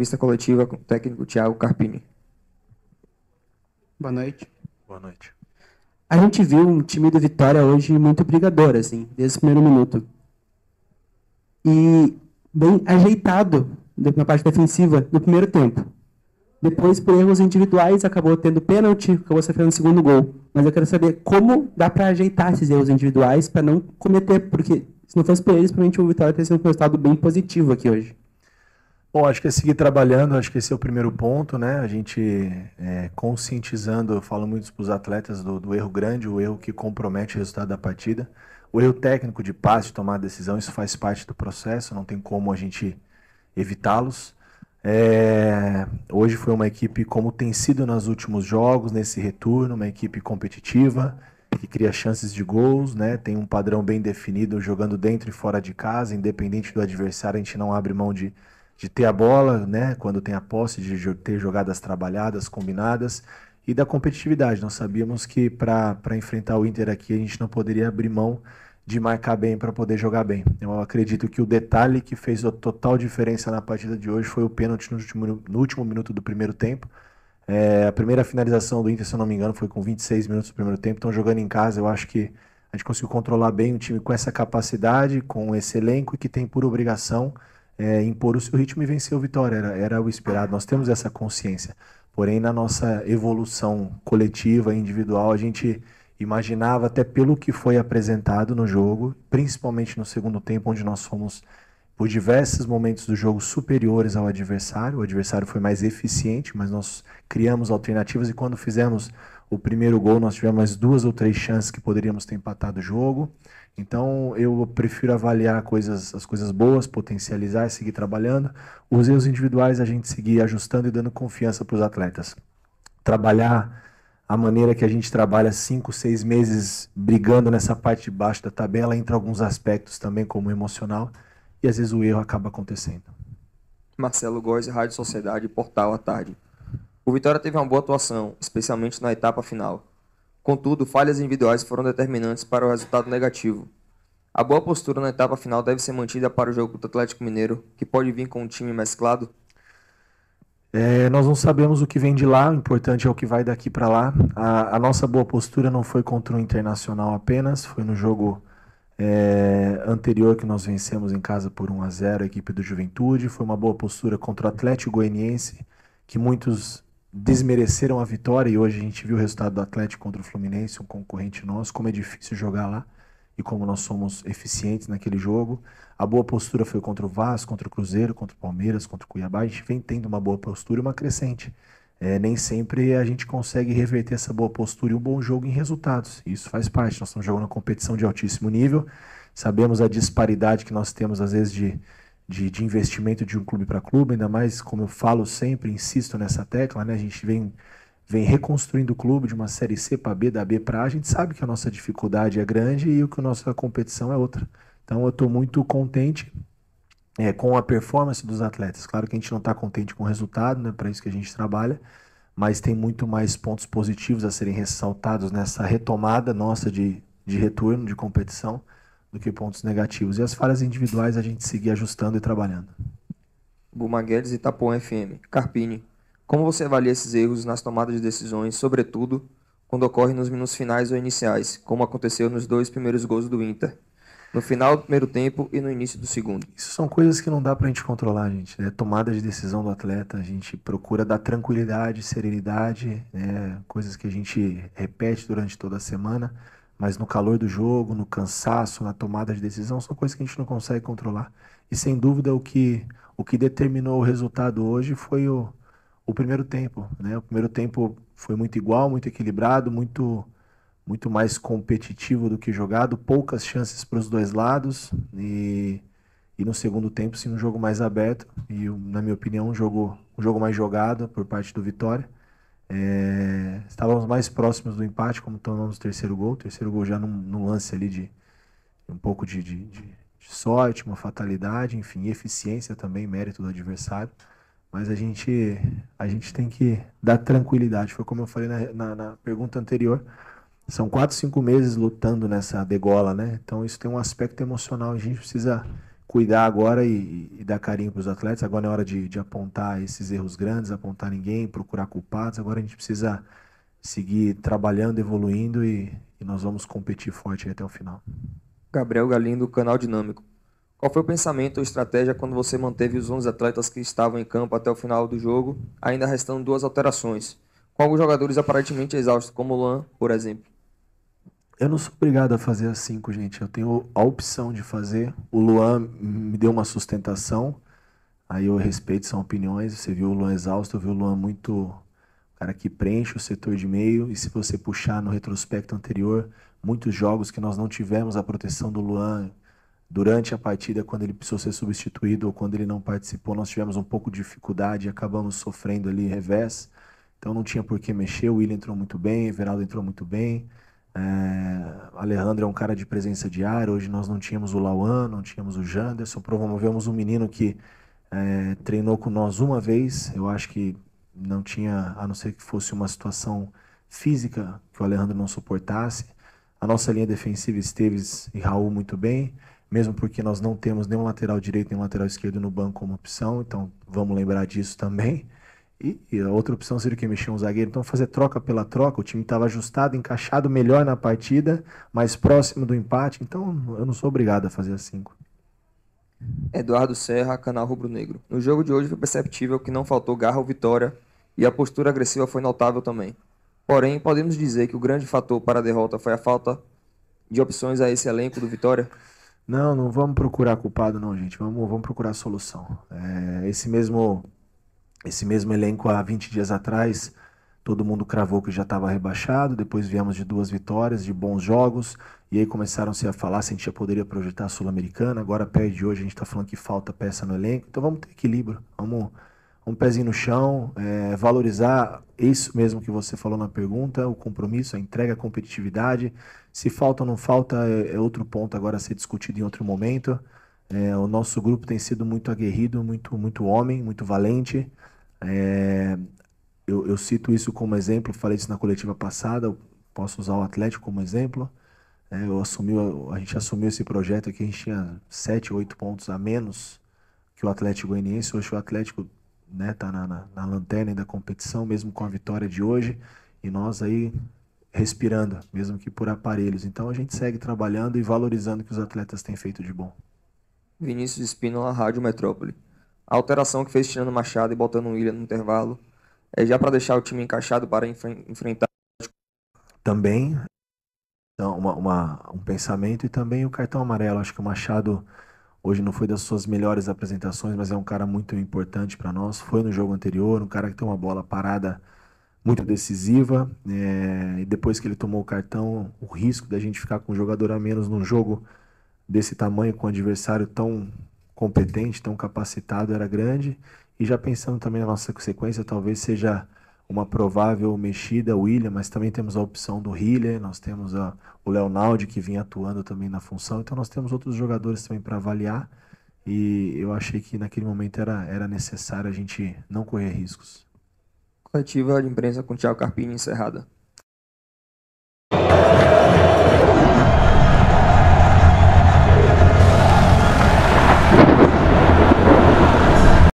Vista coletiva com o técnico Thiago Carpini. Boa noite. Boa noite. A gente viu um time do Vitória hoje muito brigador, assim, desde o primeiro minuto. E bem ajeitado na parte defensiva no primeiro tempo. Depois, por erros individuais, acabou tendo pênalti, acabou sofrendo o segundo gol. Mas eu quero saber como dá para ajeitar esses erros individuais para não cometer, porque se não fosse por eles, provavelmente o Vitória teria sido um resultado bem positivo aqui hoje. Bom, acho que é seguir trabalhando, acho que esse é o primeiro ponto, né? A gente conscientizando, eu falo muito para os atletas do erro grande, o erro que compromete o resultado da partida. O erro técnico de passe, de tomar decisão, isso faz parte do processo, não tem como a gente evitá-los. Hoje foi uma equipe, como tem sido nos últimos jogos, nesse retorno, uma equipe competitiva, que cria chances de gols, né? Tem um padrão bem definido, jogando dentro e fora de casa, independente do adversário, a gente não abre mão de ter a bola, né? Quando tem a posse, de ter jogadas trabalhadas, combinadas, e da competitividade. Nós sabíamos que para enfrentar o Inter aqui, a gente não poderia abrir mão de marcar bem para poder jogar bem. Eu acredito que o detalhe que fez a total diferença na partida de hoje foi o pênalti no último minuto do primeiro tempo. A primeira finalização do Inter, se eu não me engano, foi com 26 minutos do primeiro tempo. Então, jogando em casa, eu acho que a gente conseguiu controlar bem um time com essa capacidade, com esse elenco e que tem por obrigação impor o seu ritmo e vencer o Vitória. Era o esperado. Nós temos essa consciência. Porém, na nossa evolução coletiva, individual, a gente imaginava, até pelo que foi apresentado no jogo, principalmente no segundo tempo, onde nós fomos, por diversos momentos do jogo, superiores ao adversário. O adversário foi mais eficiente, mas nós criamos alternativas e quando fizemos o primeiro gol, nós tivemos mais 2 ou 3 chances que poderíamos ter empatado o jogo. Então, eu prefiro avaliar as coisas boas, potencializar e seguir trabalhando. Os erros individuais, a gente seguir ajustando e dando confiança para os atletas. Trabalhar a maneira que a gente trabalha 5, 6 meses brigando nessa parte de baixo da tabela, entra alguns aspectos também, como emocional, e às vezes o erro acaba acontecendo. Marcelo Góes, Rádio Sociedade, Portal à Tarde. O Vitória teve uma boa atuação, especialmente na etapa final. Contudo, falhas individuais foram determinantes para o resultado negativo. A boa postura na etapa final deve ser mantida para o jogo contra o Atlético Mineiro, que pode vir com um time mesclado? Nós não sabemos o que vem de lá, o importante é o que vai daqui para lá. A nossa boa postura não foi contra o Internacional apenas, foi no jogo anterior que nós vencemos em casa por 1-0 a equipe do Juventude. Foi uma boa postura contra o Atlético Goianiense, que muitos desmereceram a vitória e hoje a gente viu o resultado do Atlético contra o Fluminense, um concorrente nosso, como é difícil jogar lá e como nós somos eficientes naquele jogo. A boa postura foi contra o Vasco, contra o Cruzeiro, contra o Palmeiras, contra o Cuiabá. A gente vem tendo uma boa postura e uma crescente. Nem sempre a gente consegue reverter essa boa postura e um bom jogo em resultados. Isso faz parte. Nós estamos jogando uma competição de altíssimo nível. Sabemos a disparidade que nós temos, às vezes, de investimento de um clube para clube, ainda mais, como eu falo sempre, insisto nessa tecla, né? A gente vem reconstruindo o clube de uma série C para B, da B para A. A gente sabe que a nossa dificuldade é grande e que a nossa competição é outra. Então, eu estou muito contente com a performance dos atletas. Claro que a gente não está contente com o resultado, né? Para isso que a gente trabalha, mas tem muito mais pontos positivos a serem ressaltados nessa retomada nossa de retorno, de competição, do que pontos negativos. E as falhas individuais a gente seguir ajustando e trabalhando. Buma Guedes, Itapuã FM. Carpini, como você avalia esses erros nas tomadas de decisões, sobretudo quando ocorrem nos minutos finais ou iniciais, como aconteceu nos 2 primeiros gols do Inter, no final do primeiro tempo e no início do segundo? Isso são coisas que não dá pra gente controlar, gente. Tomada de decisão do atleta, a gente procura dar tranquilidade, serenidade, coisas que a gente repete durante toda a semana, mas no calor do jogo, no cansaço, na tomada de decisão, são coisas que a gente não consegue controlar. E sem dúvida o que determinou o resultado hoje foi o primeiro tempo, né? O primeiro tempo foi muito igual, muito equilibrado, muito mais competitivo do que jogado, poucas chances para os dois lados e no segundo tempo sim um jogo mais aberto e na minha opinião um jogo mais jogado por parte do Vitória. Estávamos mais próximos do empate, como tomamos o terceiro gol já num lance ali de um pouco de sorte, uma fatalidade, enfim, eficiência também, mérito do adversário. Mas a gente tem que dar tranquilidade. Foi como eu falei na pergunta anterior. São 4, 5 meses lutando nessa degola, né? Então isso tem um aspecto emocional. A gente precisa cuidar agora e dar carinho para os atletas. Agora é hora de apontar esses erros grandes, apontar ninguém, procurar culpados. Agora a gente precisa seguir trabalhando, evoluindo e nós vamos competir forte até o final. Gabriel Galindo, Canal Dinâmico. Qual foi o pensamento ou estratégia quando você manteve os 11 atletas que estavam em campo até o final do jogo, ainda restando 2 alterações, com alguns jogadores aparentemente exaustos, como o Luan, por exemplo? Eu não sou obrigado a fazer as 5, gente. Eu tenho a opção de fazer. O Luan me deu uma sustentação. Aí eu respeito, são opiniões. Você viu o Luan exausto, eu vi o Luan muito cara que preenche o setor de meio. E se você puxar no retrospecto anterior, muitos jogos que nós não tivemos a proteção do Luan durante a partida, quando ele precisou ser substituído ou quando ele não participou, nós tivemos um pouco de dificuldade e acabamos sofrendo ali revés. Então não tinha por que mexer. O Willian entrou muito bem, o Everaldo entrou muito bem. Alejandro é um cara de presença diária. Hoje nós não tínhamos o Lauan, não tínhamos o Janderson. Promovemos um menino que treinou com nós uma vez. Eu acho que não tinha, a não ser que fosse uma situação física que o Alejandro não suportasse. A nossa linha defensiva, Esteves e Raul, muito bem, mesmo porque nós não temos nenhum lateral direito nem lateral esquerdo no banco como opção, então vamos lembrar disso também. E a outra opção seria que mexer um zagueiro. Então, fazer troca pela troca, o time estava ajustado, encaixado melhor na partida, mais próximo do empate. Então, eu não sou obrigado a fazer as 5. Eduardo Serra, Canal Rubro Negro. No jogo de hoje foi perceptível que não faltou garra ou vitória e a postura agressiva foi notável também. Porém, podemos dizer que o grande fator para a derrota foi a falta de opções a esse elenco do Vitória? Não vamos procurar culpado não, gente. Vamos procurar solução. Esse mesmo elenco há 20 dias atrás, todo mundo cravou que já estava rebaixado, depois viemos de 2 vitórias, de bons jogos, e aí começaram-se a falar se a gente já poderia projetar a Sul-Americana, agora perde hoje, a gente está falando que falta peça no elenco, então vamos ter equilíbrio, vamos um pezinho no chão, valorizar isso mesmo que você falou na pergunta, o compromisso, a entrega, a competitividade. Se falta ou não falta é outro ponto agora a ser discutido em outro momento. O nosso grupo tem sido muito aguerrido, muito homem, muito valente. Eu cito isso como exemplo, falei isso na coletiva passada, eu posso usar o Atlético como exemplo. A gente assumiu esse projeto aqui, a gente tinha 7, 8 pontos a menos que o Atlético Goianiense. Hoje o Atlético tá na lanterna da competição, mesmo com a vitória de hoje, e nós aí respirando, mesmo que por aparelhos. Então a gente segue trabalhando e valorizando o que os atletas têm feito de bom. Vinícius Espínola, Rádio Metrópole. A alteração que fez tirando Machado e botando o Willian no intervalo é já para deixar o time encaixado para enfrentar. Também então, um pensamento, e também o cartão amarelo. Acho que o Machado hoje não foi das suas melhores apresentações, mas é um cara muito importante para nós. Foi no jogo anterior, um cara que tem uma bola parada muito decisiva. E depois que ele tomou o cartão, o risco da gente ficar com um jogador a menos num jogo desse tamanho, com um adversário tão competente, tão capacitado, era grande. E já pensando também na nossa sequência, talvez seja uma provável mexida, o Willian, mas também temos a opção do Hiller, nós temos o Leonaldi, que vinha atuando também na função, então nós temos outros jogadores também para avaliar, e eu achei que naquele momento era necessário a gente não correr riscos. Coletiva de imprensa com Thiago Carpini encerrada.